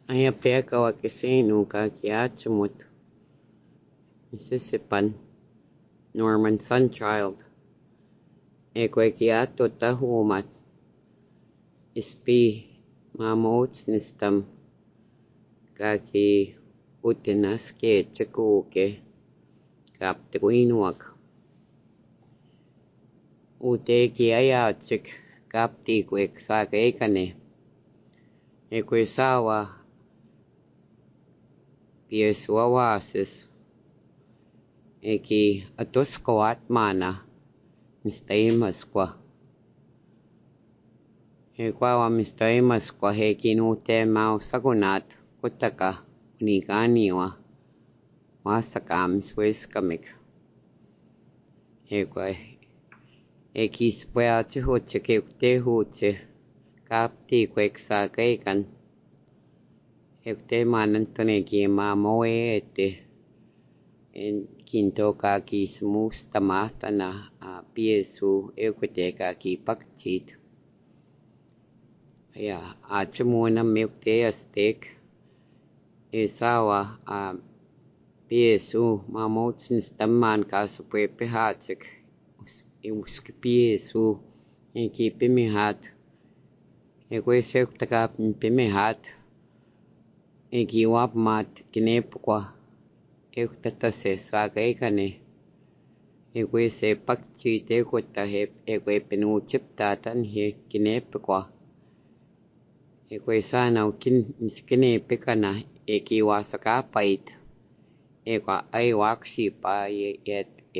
Aí a pega o aquecendo muito Mississippan Norman Sunchild Equakiato tahumat ispi mamots nistam kaki utinaske chakuke kaptikuinuak uteki ayachik kaptikwek sakekane ekwesawa pieswawasis eki atoskoat mana mistaimaskwa ekwawa mistaimaskwa hekinute mausakunat kutaka uniganiwa wasakam sweskamik ekwa ekispoa chihuche keutehuche kapti kweksa kaikan ekte manantone ki mamoete en kintoka ki smustamatana piesu ekuteka ki pakchit ya achmuna mekte astek esawa piesu mamotsins tamman ka supepehachik uski piesu eki pimihat ekwesek pimihat eki wapmat kinepkwa ektatase sakaikane ekwese pakchit ekutahep ekwepenuchiptatan he kinepkwa ekwesana kinepekana eki wasakapait ekwa aiwaksi pa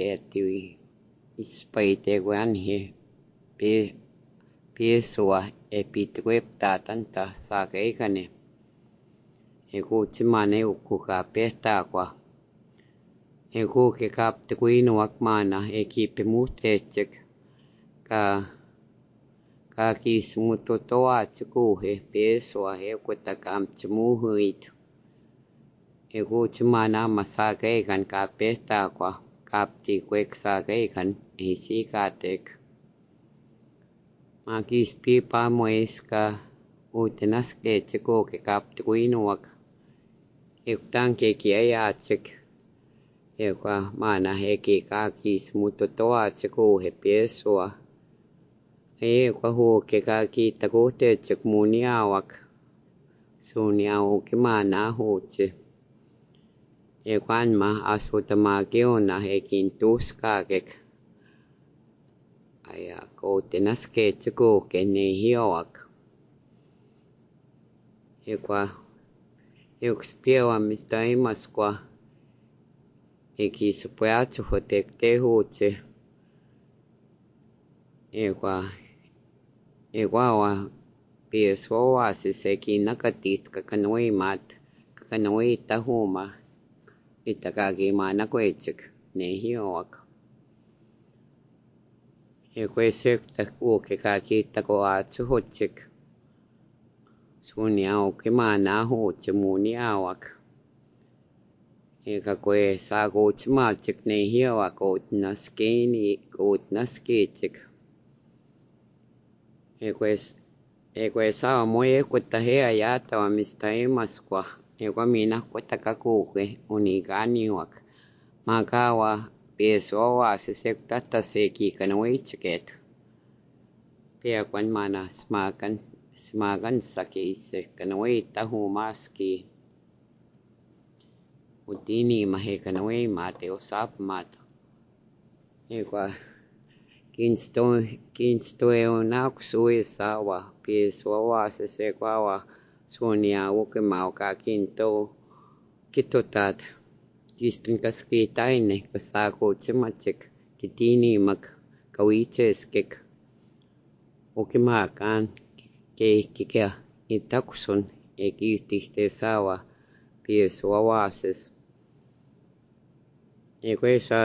eti ispaite gwan he piesua epitweptatan ta sakaikane ekuchimane ukuka pestakwa ekuke kaptikuinuak mana ekipemutechek ka kismutotoa chikuhe piesua ekutakam chmuhuit ekuchimana masakaikan ka pestakwa kaptikwek sakaikan isikatek makispi pamoeska utenaske chikuke kaptikuinuak ektanke kiayachik ekwa mana heki kakis mutotoa chikuhe piesua ekwa huke kakitakote chikmuniawak suniau kimana huche ekwanma asutamakiona hekintuskakek aya kotenaske chikuke nehioak ekwa ekspiewa mistaimaskwa eki supuachu hotekte huche ekwa pieswa siseki nakatit kakanoi tahuma itakagi mana kwechik nehioak ekwesek takuke kakitakoachu hochik suniau kimana huche muniawak ekakwe sagochmachik nehioak utnaskechik ekwesawa moye kutahea yata wa mistaimaskwa ekwamina kutakakuke uniganiwak makawa pieswa sisektataseki kanawaichiket piakwan mana smagan sakise kanawai tahumaski utini mahe kanawai mate usap mat ekwa kinstoeonaksui sawa pieswa sisekwawa sunia ukemau ka kinto kitotat kistinkaskitaine kasako chimachik kitini mak kawicheskek ukimakan kekika itaksun ekitiste sawa pieswa ekwesa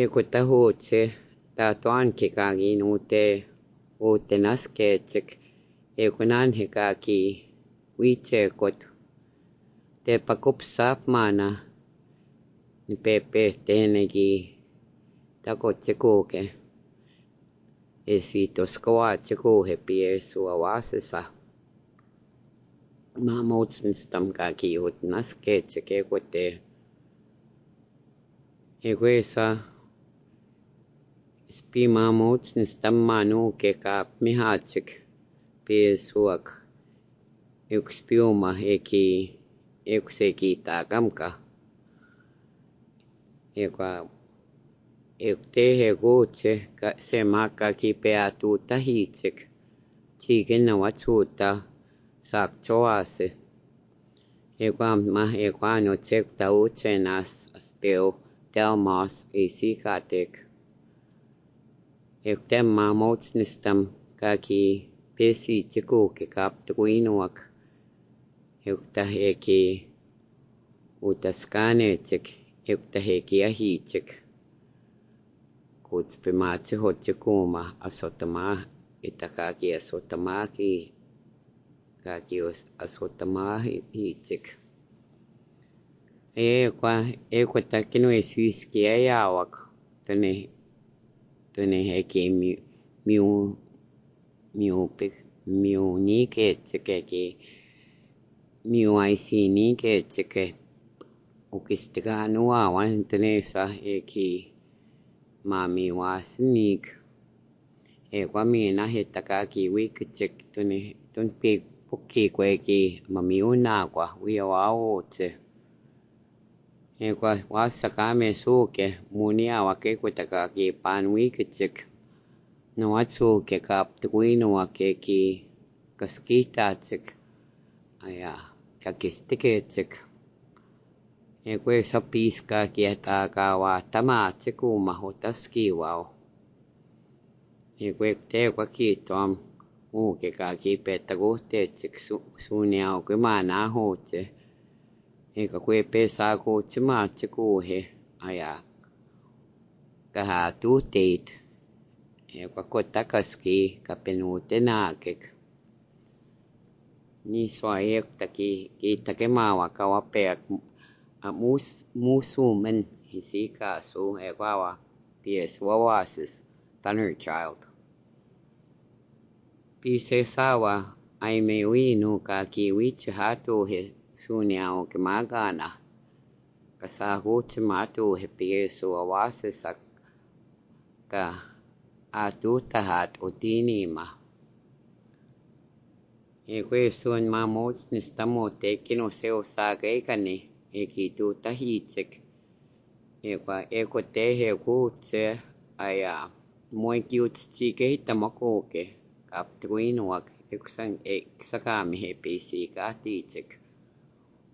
ekutahuche tatuan kikagi nute utenaskechik ekunan hekaki wichekot te pakupsap mana pepe tenegi takochikuke esitoskoa chikuhe piesua wasesa maamotsnistam kaki utnaske kekote equesa spi maamotsnistam manu kekap mihachik pesuak ekspiuma ekuseki takamka ekwa ekte hegoche semaka ki peatu tahichik chigena wachuta sakchoase equano check tauchenas steo delmos isikatek ektem maamotsnistam kaki pesi chiku kekap tuinuak ektaheki utaskanetik ektaheki ahichik kutspimachi hochikuma asotama itakaki asotamaki kaki asotama hichik ekwata suiski ayawak tene heki miu nike chikeki miu aisini ke chike ukistiganu awan tene sa eki mami wasnik mina hetakaki wikchik tunpi pukki kweki mamiuna kwa wiawaote ekwa wasakame suke munia wakekwetakaki pan wikchik no watsuke kap tuino wakeki kaskita chik aya kakistikechik ekwe sapiska kieta wa tama chikuma hotaski wao ekwe te kwakitom uke kaki petagote chik sunia okemana hoche ekwe pesa ko chima chikuhe aya kaha tutet ekwa kotakaski kapenute nakek ni soayek taki kitakemawa kawapek musumen hisika so ekwawa pies wawasis Thunder Child pisesawa aimewinu kaki wichhatu he sunyao kemagana kasahu chimatu he piesu wawasis ka atutahat utinima ekwe sun maamotsnistamo tekino seo sagekani ekitu tahichik ekwa ekotehe kutse aya moikiutchike tamakoke kaptruinuak eksakami he pisi katichik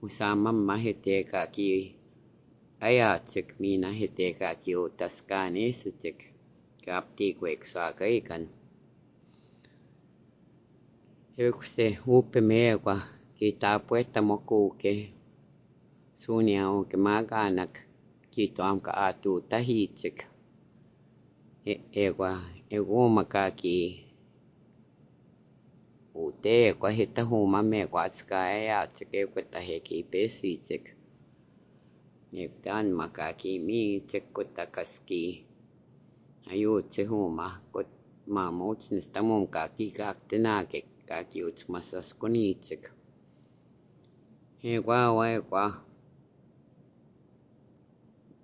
usama maheteka ki ayachik mina heteka ki utaskanesik kapti kweksakekan ekse upemekwa kitapueta mokuke sunyao kemaganak kitom ka atu tahichik egoma kaki ute kwa hita huma me kwatska ya chike kwata heki besichik ektan makaki mi chekotakaski ayu chehuma kot maamotsnistamum kaki kaktenake kaki utsmasaskonichik ekwa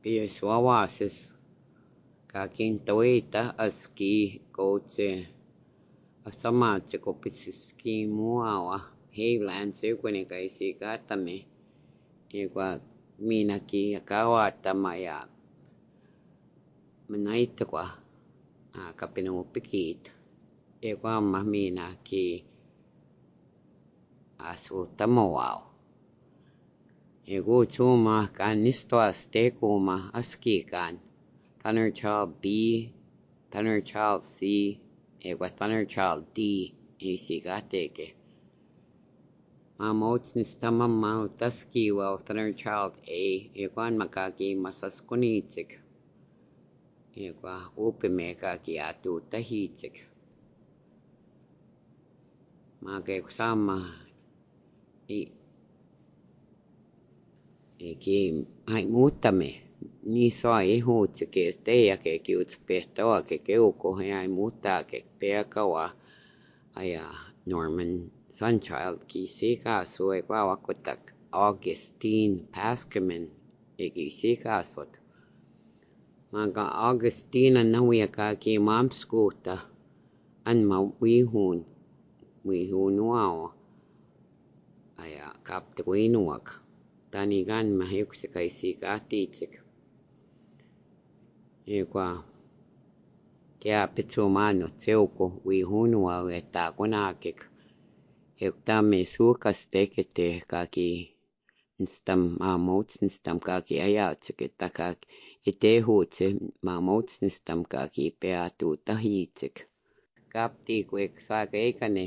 pieswawasis kakin toita aski koche asama chikopiski muawa heilan sekwenika isikatame ekwa minaki akawata maya menaitakwa kapinupikit ekwa minaki asutamawao ego chuma kanisto astekuma askikan Thunder Child B, Thunder Child C, ekwa Thunder Child D isikateke maamotsnistama mautaski wa Thunder Child A ekwan makaki masaskonichik ekwa upemeka ki atu tahichik make kusama eki mutame ni soe hu chike te ke kiutspetoa ke keuko ai muta ke pekawa aya Norman Sunchild kisiikasoi vaavakotak Augustine Paskerman ikisiikasot maka Augustina nawiakaki mamskuuta anma wihunuao aya kaptekuinuak tanigan mahiuksikaisiikaatiitsik ekwa kea pitsumano tseuko wihunuao etakunakik ektame suukastekete kaki nstam mamotsnstam kaki ayaatsiketaka itehutse mamotsnstam kaki peatutahitsik kapti kwek sakeikane